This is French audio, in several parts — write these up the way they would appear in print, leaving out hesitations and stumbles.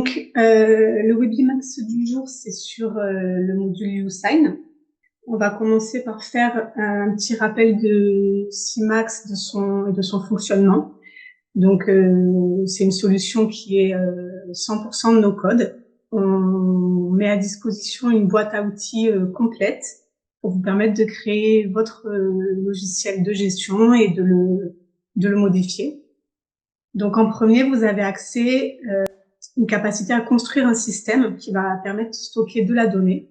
Le Webimax du jour, c'est sur le module YouSign. On va commencer par faire un petit rappel de CMAX, de son fonctionnement. C'est une solution qui est 100% de nos codes. On met à disposition une boîte à outils complète pour vous permettre de créer votre logiciel de gestion et de le modifier. Donc, en premier, vous avez accès une capacité à construire un système qui va permettre de stocker de la donnée.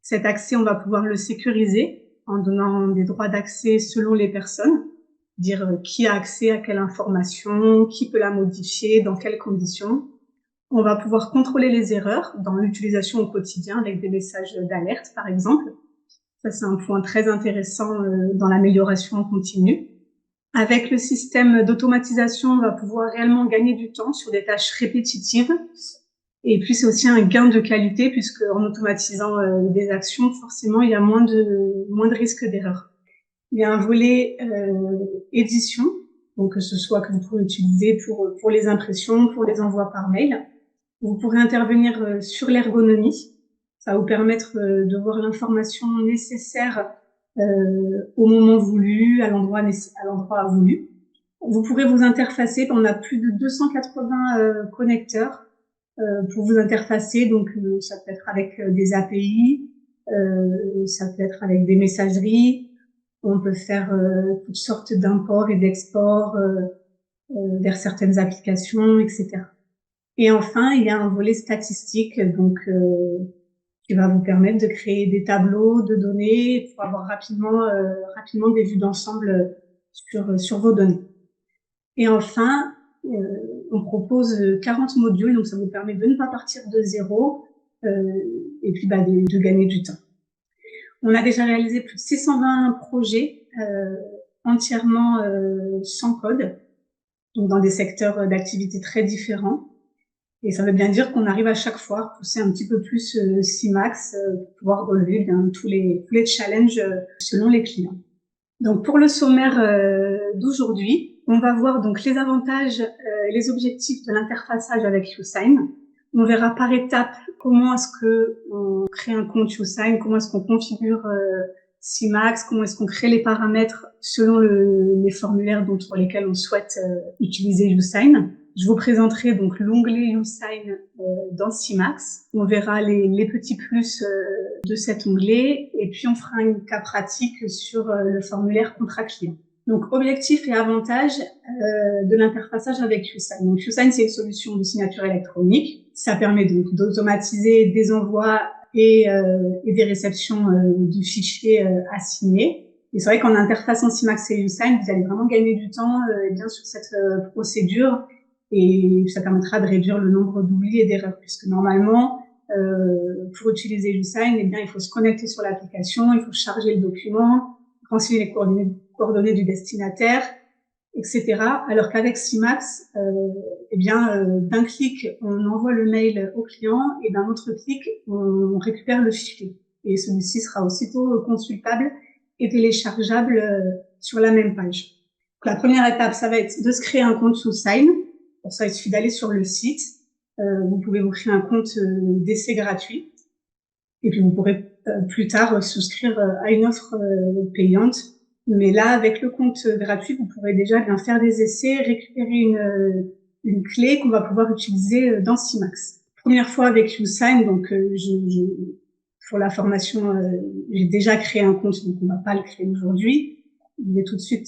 Cet accès, on va pouvoir le sécuriser en donnant des droits d'accès selon les personnes, dire qui a accès à quelle information, qui peut la modifier, dans quelles conditions. On va pouvoir contrôler les erreurs dans l'utilisation au quotidien avec des messages d'alerte, par exemple. Ça, c'est un point très intéressant dans l'amélioration continue. Avec le système d'automatisation, on va pouvoir réellement gagner du temps sur des tâches répétitives. Et puis, c'est aussi un gain de qualité puisque en automatisant des actions, forcément, il y a moins de risques d'erreur. Il y a un volet édition, donc que ce soit que vous pouvez utiliser pour les impressions, pour les envois par mail. Vous pourrez intervenir sur l'ergonomie. Ça va vous permettre de voir l'information nécessaire au moment voulu, à l'endroit voulu. Vous pourrez vous interfacer. On a plus de 280 connecteurs pour vous interfacer. Donc, ça peut être avec des API, ça peut être avec des messageries. On peut faire toutes sortes d'imports et d'exports vers certaines applications, etc. Et enfin, il y a un volet statistique, qui va vous permettre de créer des tableaux de données pour avoir rapidement des vues d'ensemble sur vos données. Et enfin, on propose 40 modules, donc ça vous permet de ne pas partir de zéro et puis de gagner du temps. On a déjà réalisé plus de 620 projets entièrement sans code, donc dans des secteurs d'activité très différents. Et ça veut bien dire qu'on arrive à chaque fois à pousser un petit peu plus CMAX pour pouvoir relever bien tous les challenges selon les clients. Donc pour le sommaire d'aujourd'hui, on va voir donc les avantages et les objectifs de l'interfaçage avec YouSign. On verra par étapes comment est-ce que on crée un compte YouSign, comment est-ce qu'on configure CMAX, comment est-ce qu'on crée les paramètres selon les formulaires pour lesquels on souhaite utiliser YouSign. Je vous présenterai donc l'onglet YouSign dans CMAX. On verra les petits plus de cet onglet et puis on fera un cas pratique sur le formulaire contrat client. Donc, objectifs et avantages de l'interfaçage avec YouSign. Donc, YouSign, c'est une solution de signature électronique. Ça permet donc d'automatiser des envois et des réceptions du fichier à signer. Et c'est vrai qu'en interfaçant CMAX et YouSign, vous allez vraiment gagner du temps bien sur cette procédure. Et ça permettra de réduire le nombre d'oublis et d'erreurs, puisque normalement, pour utiliser YouSign, il faut se connecter sur l'application, il faut charger le document, renseigner les coordonnées du destinataire, etc. Alors qu'avec CMAX, d'un clic, on envoie le mail au client et d'un autre clic, on récupère le fichier. Et celui-ci sera aussitôt consultable et téléchargeable sur la même page. Donc, la première étape, ça va être de se créer un compte YouSign. Pour ça, il suffit d'aller sur le site. Vous pouvez vous créer un compte d'essai gratuit. Et puis, vous pourrez plus tard souscrire à une offre payante. Mais là, avec le compte gratuit, vous pourrez déjà bien faire des essais, récupérer une clé qu'on va pouvoir utiliser dans CMAX. Première fois avec YouSign, donc pour la formation, j'ai déjà créé un compte, donc on va pas le créer aujourd'hui. Je vais tout de suite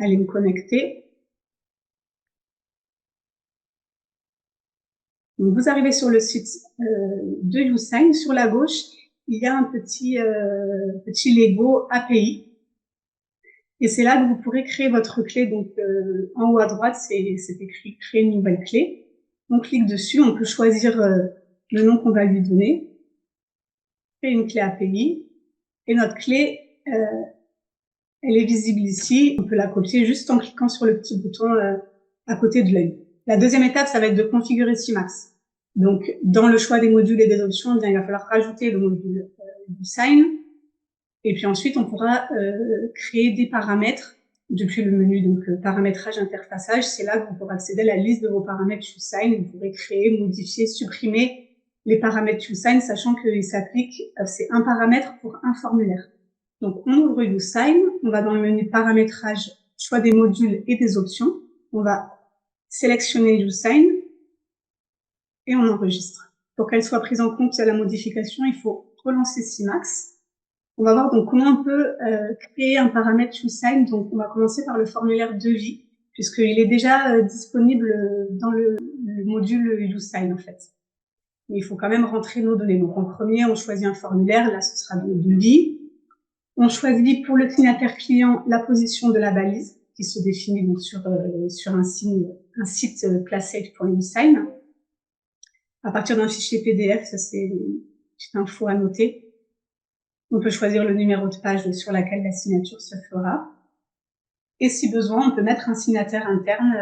aller me connecter. Donc, vous arrivez sur le site de YouSign. Sur la gauche, il y a un petit Lego API. Et c'est là que vous pourrez créer votre clé. Donc, en haut à droite, c'est écrit « Créer une nouvelle clé ». On clique dessus, on peut choisir le nom qu'on va lui donner. Créer une clé API. Et notre clé, elle est visible ici. On peut la copier juste en cliquant sur le petit bouton à côté de l'œil. La deuxième étape, ça va être de configurer CMAX. Donc, dans le choix des modules et des options, il va falloir rajouter le module YouSign. Et puis ensuite, on pourra créer des paramètres depuis le menu donc paramétrage interfaçage. C'est là que vous pourrez accéder à la liste de vos paramètres YouSign. Vous pourrez créer, modifier, supprimer les paramètres YouSign, sachant qu'ils s'appliquent, c'est un paramètre pour un formulaire. Donc, on ouvre YouSign, on va dans le menu paramétrage, choix des modules et des options. On va sélectionner YouSign et on enregistre. Pour qu'elle soit prise en compte à la modification, il faut relancer Simax. On va voir donc comment on peut créer un paramètre YouSign. Donc, on va commencer par le formulaire devis, puisqu'il est déjà disponible dans le module YouSign, en fait. Mais il faut quand même rentrer nos données. Donc, en premier, on choisit un formulaire. Là, ce sera le devis. On choisit pour le signataire client la position de la balise, qui se définit donc sur un site placeit.usign. À partir d'un fichier PDF, ça c'est une petite info à noter. On peut choisir le numéro de page sur laquelle la signature se fera. Et si besoin, on peut mettre un signataire interne,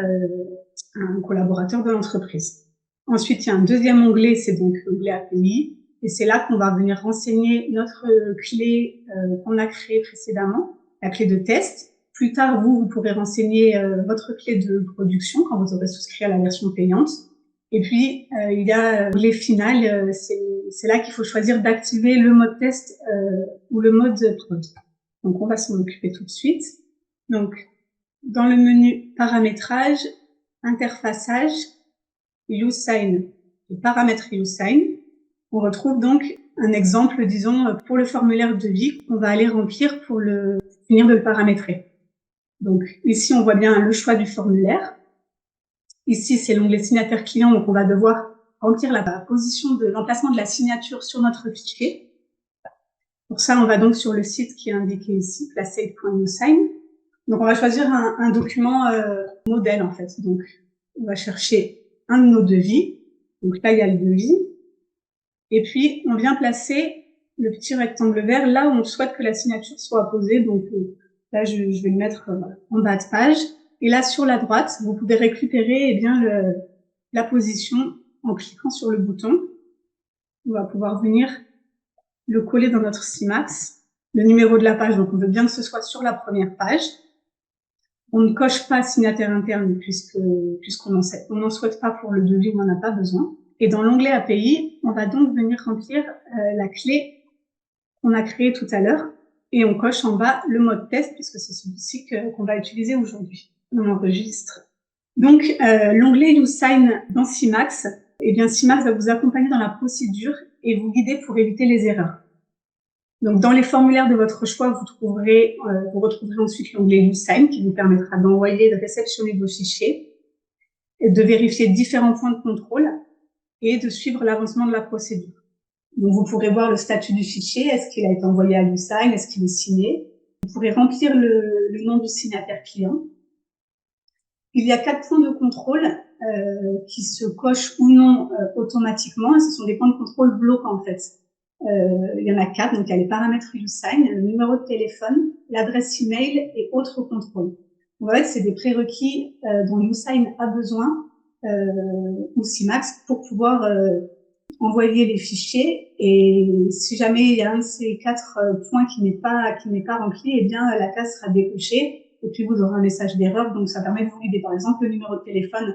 un collaborateur de l'entreprise. Ensuite, il y a un deuxième onglet, c'est donc l'onglet API. Et c'est là qu'on va venir renseigner notre clé qu'on a créée précédemment, la clé de test. Plus tard, vous pourrez renseigner votre clé de production quand vous aurez souscrit à la version payante. Et puis, il y a l'onglet final, c'est là qu'il faut choisir d'activer le mode test ou le mode prod. Donc, on va s'en occuper tout de suite. Donc, dans le menu paramétrage, interfaçage, YouSign et paramètres YouSign, on retrouve donc un exemple, disons, pour le formulaire de devis qu'on va aller remplir pour finir de le paramétrer. Donc, ici, on voit bien le choix du formulaire. Ici, c'est l'onglet signataire client, donc on va devoir remplir la position de l'emplacement de la signature sur notre fichier. Pour ça, on va donc sur le site qui est indiqué ici, placeit.usign. Donc, on va choisir un document modèle, en fait. Donc, on va chercher un de nos devis. Donc là, il y a le devis. Et puis, on vient placer le petit rectangle vert là où on souhaite que la signature soit apposée. Donc là, je vais le mettre en bas de page. Et là, sur la droite, vous pouvez récupérer la position en cliquant sur le bouton. On va pouvoir venir le coller dans notre Simax. Le numéro de la page, donc on veut bien que ce soit sur la première page. On ne coche pas signataire interne puisqu'on n'en souhaite pas pour le devis, on n'en a pas besoin. Et dans l'onglet API, on va donc venir remplir la clé qu'on a créée tout à l'heure et on coche en bas le mode test puisque c'est celui-ci qu'on va utiliser aujourd'hui. On enregistre. Donc, l'onglet YouSign dans Simax, eh bien, Simax va vous accompagner dans la procédure et vous guider pour éviter les erreurs. Donc, dans les formulaires de votre choix, vous retrouverez ensuite l'onglet YouSign qui vous permettra d'envoyer et de réceptionner vos fichiers et de vérifier différents points de contrôle et de suivre l'avancement de la procédure. Donc, vous pourrez voir le statut du fichier. Est-ce qu'il a été envoyé à YouSign? Est-ce qu'il est signé? Vous pourrez remplir le nom du signataire client. Il y a 4 points de contrôle qui se cochent ou non automatiquement. Ce sont des points de contrôle bloquants, en fait. Il y en a 4, donc il y a les paramètres YouSign, le numéro de téléphone, l'adresse email et autres contrôles. Donc, en fait, c'est des prérequis dont YouSign a besoin ou Simax pour pouvoir envoyer les fichiers. Et si jamais il y a un de ces 4 points qui n'est pas rempli, eh bien la case sera décochée et puis vous aurez un message d'erreur. Donc ça permet de vous guider. Par exemple, le numéro de téléphone,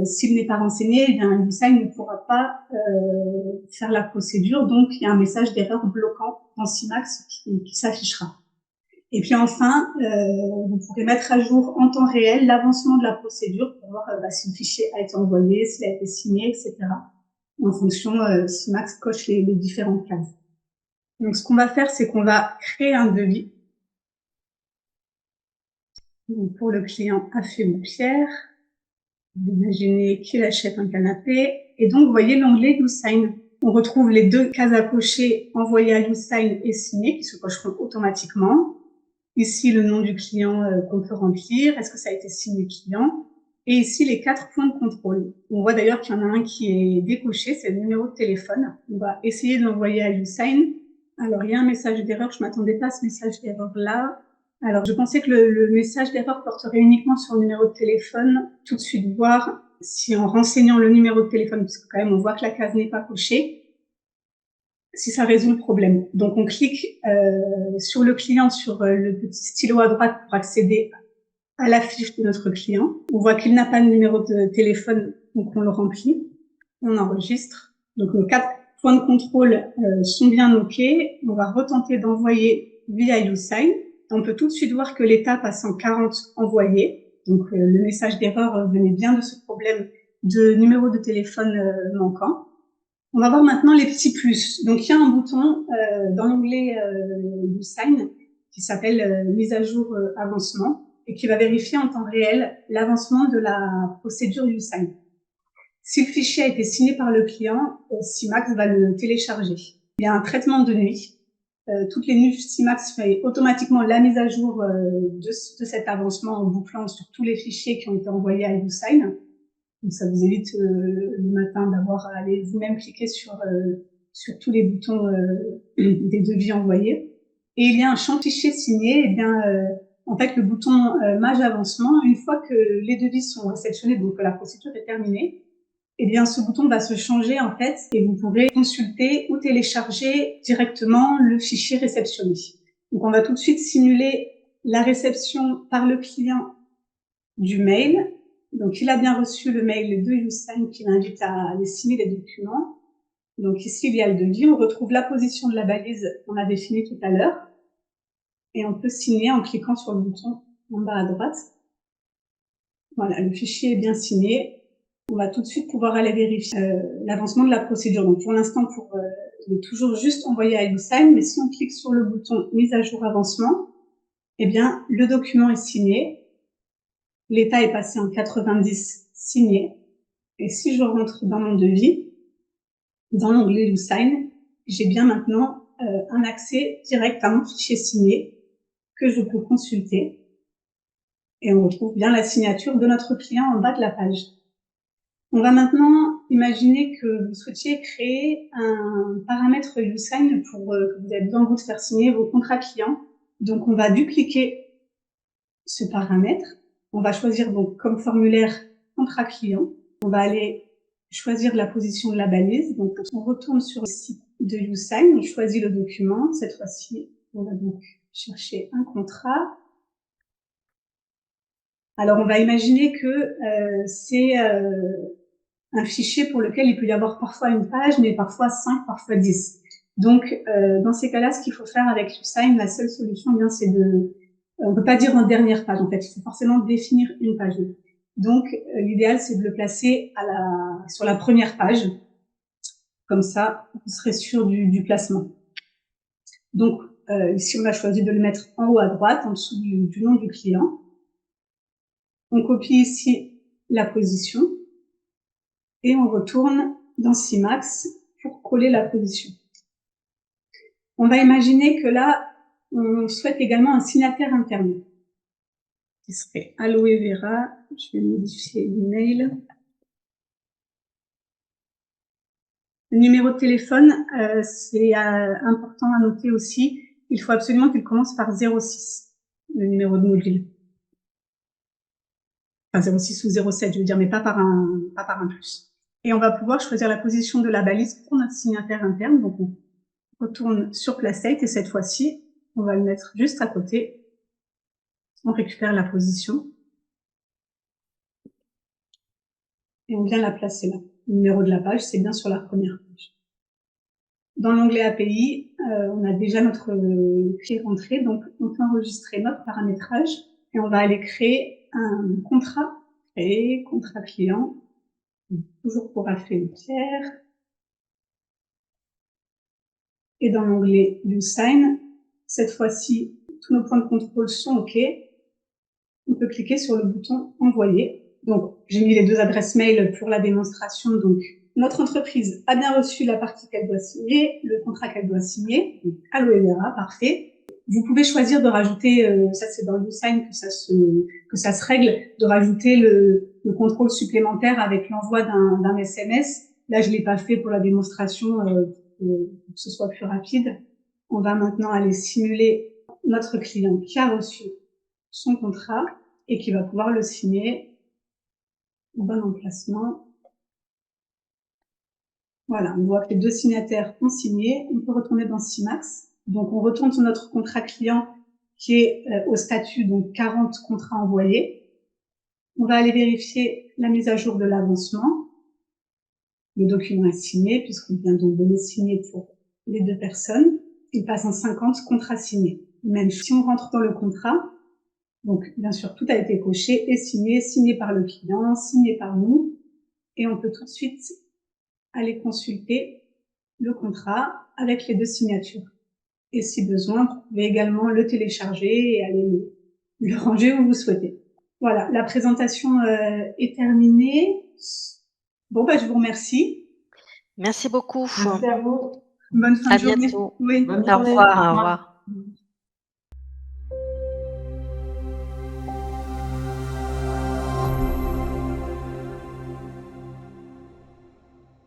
s'il n'est pas renseigné, eh bien YouSign ne pourra pas faire la procédure. Donc il y a un message d'erreur bloquant dans Simax qui s'affichera. Et puis enfin, vous pourrez mettre à jour en temps réel l'avancement de la procédure pour voir si le fichier a été envoyé, s'il a été signé, etc. En fonction si Max coche les différentes cases. Donc, ce qu'on va faire, c'est qu'on va créer un devis. Donc, pour le client Afé ou Pierre, vous imaginez qu'il achète un canapé. Et donc, vous voyez l'onglet YouSign. On retrouve les 2 cases à cocher, envoyer à YouSign et signer, qui se cocheront automatiquement. Ici, le nom du client qu'on peut remplir. Est-ce que ça a été signé client? Et ici, les 4 points de contrôle. On voit d'ailleurs qu'il y en a un qui est décoché, c'est le numéro de téléphone. On va essayer de l'envoyer à YouSign. Alors, il y a un message d'erreur. Je m'attendais pas à ce message d'erreur-là. Alors, je pensais que le message d'erreur porterait uniquement sur le numéro de téléphone. Tout de suite voir si en renseignant le numéro de téléphone, parce que quand même, on voit que la case n'est pas cochée, si ça résout le problème. Donc, on clique sur le client, sur le petit stylo à droite pour accéder à la fiche de notre client. On voit qu'il n'a pas de numéro de téléphone, donc on le remplit, on enregistre. Donc, nos 4 points de contrôle sont bien OK. On va retenter d'envoyer via YouSign. On peut tout de suite voir que l'état passe en 40 envoyés. Donc, le message d'erreur venait bien de ce problème de numéro de téléphone manquant. On va voir maintenant les petits plus. Donc, il y a un bouton dans l'onglet YouSign qui s'appelle mise à jour avancement et qui va vérifier en temps réel l'avancement de la procédure YouSign. Si le fichier a été signé par le client, Simax va le télécharger. Il y a un traitement de nuit. Toutes les nuits, Simax fait automatiquement la mise à jour de cet avancement en bouclant sur tous les fichiers qui ont été envoyés à YouSign. Donc, ça vous évite le matin d'avoir à aller vous-même cliquer sur tous les boutons des devis envoyés. Et il y a un champ fichier signé. Eh bien, en fait, le bouton mage avancement, une fois que les devis sont réceptionnés, donc que la procédure est terminée, eh bien, ce bouton va se changer en fait et vous pourrez consulter ou télécharger directement le fichier réceptionné. Donc, on va tout de suite simuler la réception par le client du mail. Donc, il a bien reçu le mail de YouSign qui l'invite à aller signer les documents. Donc, ici, il y a le devis. On retrouve la position de la balise qu'on a définie tout à l'heure. Et on peut signer en cliquant sur le bouton en bas à droite. Voilà, le fichier est bien signé. On va tout de suite pouvoir aller vérifier l'avancement de la procédure. Donc, pour l'instant, il est toujours juste envoyé à YouSign, mais si on clique sur le bouton mise à jour avancement, eh bien, le document est signé. L'état est passé en 90 signé. Et si je rentre dans mon devis, dans l'onglet YouSign, j'ai bien maintenant un accès direct à mon fichier signé que je peux consulter. Et on retrouve bien la signature de notre client en bas de la page. On va maintenant imaginer que vous souhaitiez créer un paramètre YouSign pour que vous ayez besoin de faire signer vos contrats clients. Donc, on va dupliquer ce paramètre. On va choisir donc comme formulaire contrat client. On va aller choisir la position de la balise. Donc, on retourne sur le site de YouSign, on choisit le document. Cette fois-ci, on va donc chercher un contrat. Alors, on va imaginer que c'est un fichier pour lequel il peut y avoir parfois une page, mais parfois 5, parfois 10. Donc, dans ces cas-là, ce qu'il faut faire avec YouSign, la seule solution, bien, c'est on peut pas dire en dernière page, en fait. Il faut forcément définir une page. Donc, l'idéal, c'est de le placer sur la première page. Comme ça, vous serez sûr du placement. Donc, ici, on a choisi de le mettre en haut à droite, en dessous du nom du client. On copie ici la position et on retourne dans Simax pour coller la position. On va imaginer que là, on souhaite également un signataire interne qui serait Aloe Vera. Je vais modifier l'email. Le numéro de téléphone, c'est important à noter aussi. Il faut absolument qu'il commence par 06, le numéro de mobile. Enfin, 06 ou 07, je veux dire, mais pas par un plus. Et on va pouvoir choisir la position de la balise pour notre signataire interne. Donc, on retourne sur Placate et cette fois-ci, on va le mettre juste à côté. On récupère la position. Et on vient la placer là. Le numéro de la page, c'est bien sur la première page. Dans l'onglet API, on a déjà notre clé rentrée, donc on peut enregistrer notre paramétrage et on va aller créer un contrat, créer contrat client, toujours pour Raphaël Pierre. Et dans l'onglet YouSign, cette fois-ci, tous nos points de contrôle sont OK. On peut cliquer sur le bouton envoyer. Donc, j'ai mis les 2 adresses mail pour la démonstration. Donc, notre entreprise a bien reçu la partie qu'elle doit signer, le contrat qu'elle doit signer. Donc, Aloe Vera, parfait. Vous pouvez choisir de rajouter, ça c'est dans YouSign que ça se règle, de rajouter le contrôle supplémentaire avec l'envoi d'un SMS. Là, je l'ai pas fait pour la démonstration, pour que ce soit plus rapide. On va maintenant aller simuler notre client qui a reçu son contrat et qui va pouvoir le signer au bon emplacement. Voilà, on voit que les 2 signataires ont signé. On peut retourner dans Simax. Donc, on retourne sur notre contrat client qui est au statut, donc 40 contrats envoyés. On va aller vérifier la mise à jour de l'avancement. Le document est signé, puisqu'on vient donc de le signer pour les 2 personnes. Il passe en 50 contrats signés. Même si on rentre dans le contrat, donc bien sûr, tout a été coché et signé par le client, signé par nous. Et on peut tout de suite aller consulter le contrat avec les 2 signatures. Et si besoin, vous pouvez également le télécharger et aller le ranger où vous souhaitez. Voilà, la présentation est terminée. Bon, je vous remercie. Merci beaucoup. Merci à vous. Bonne fin À de journée. bientôt. Oui. Bonne Au journée. revoir. Au revoir.